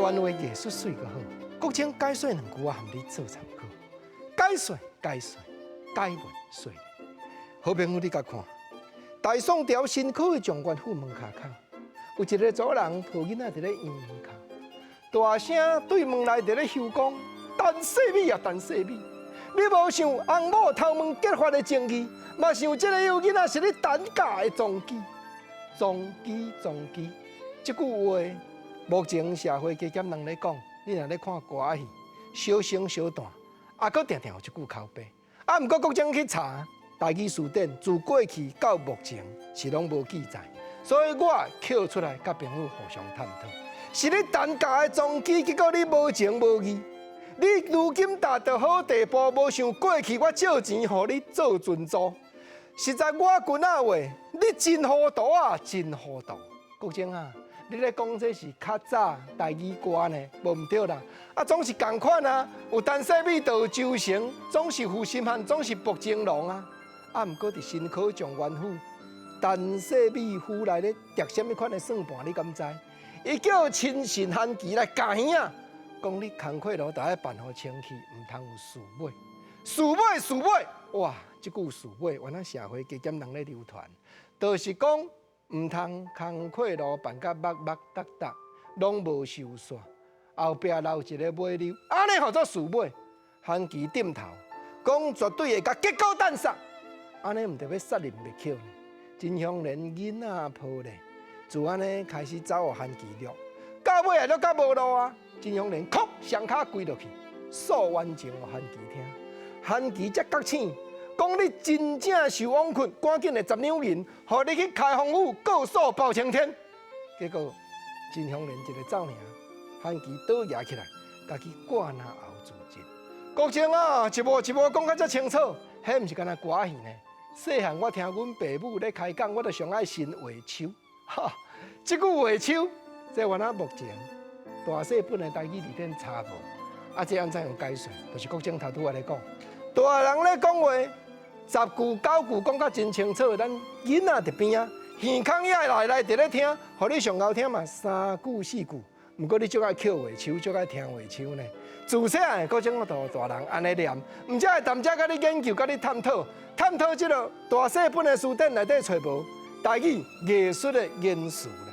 湾话艺术水个好，国情解说2句啊，含你做参考。解说，解文说。好朋友，你甲看，大宋朝新考的状元府门口有一个族人抱囡仔伫咧院门口，大声对门内伫咧求讲：“陈世美啊，陈世美！你无想翁某头门结发的情义，嘛想这个幼囡仔是你等嫁的踪基。这句话，目前社会加减人咧讲，你若咧看歌戏，小声小段，啊，搁定定有一句口碑。啊，毋过国政去查，台语词典自过去到目前是拢无记载，所以我捡出来，甲朋友互相探讨。是你等嫁的踪基，结果你无情无义。你如今达到好地步，无想过去我借钱互你做准租。实在我君仔话，你真糊涂啊，真糊涂！国政啊，你咧讲这是较早台语歌呢，无毋对啦。啊，总是共款啊，有陈世美就有周成，总是负心汉，总是薄情郎啊。啊，毋过伫新考状元府，陈世美府内咧叠什么款的算盘，你敢知？伊叫亲信韩琦来教兄啊，讲你工课路就爱办好清气，毋通有事尾。事尾，哇！即句事尾，原来社会加减人咧流传，就是讲毋通工课路办甲密达达，拢无收煞，后壁留一个尾流，安尼叫做事尾。韩琦点头，讲绝对会甲结果诞杀，安尼毋得要杀人灭口呢。真香连囡仔抱咧，自安尼开始走互韩琦掠，到尾也都甲无路啊！真香连哭双脚跪落去，诉冤情互韩琦听。韩琦才觉醒，讲你真正受枉困，赶紧来十两银，互你去开封府告诉包青天。结果真香连一个走尔，韩琦倒牙起来，家己挂那后自尽。国情啊，一幕一幕讲甲遮清楚，迄毋是干那歌戏呢。细汉我听阮爸母咧开讲，我就上爱信画手。哈，即句画手，这原来目前大细本的台语字典查无，啊，这安怎样解说？就是国政头拄仔咧讲。大人咧讲话，10句9句讲甲真清楚，咱囡仔伫边啊，耳孔也来伫咧听，互你上后听嘛3句4句。毋过你足爱捡画手，足爱听画手呢。自细汉国种大人安尼念，毋则会谈遮甲你研究、甲你探讨即个大细本的书典内底找无台语艺术的元素咧。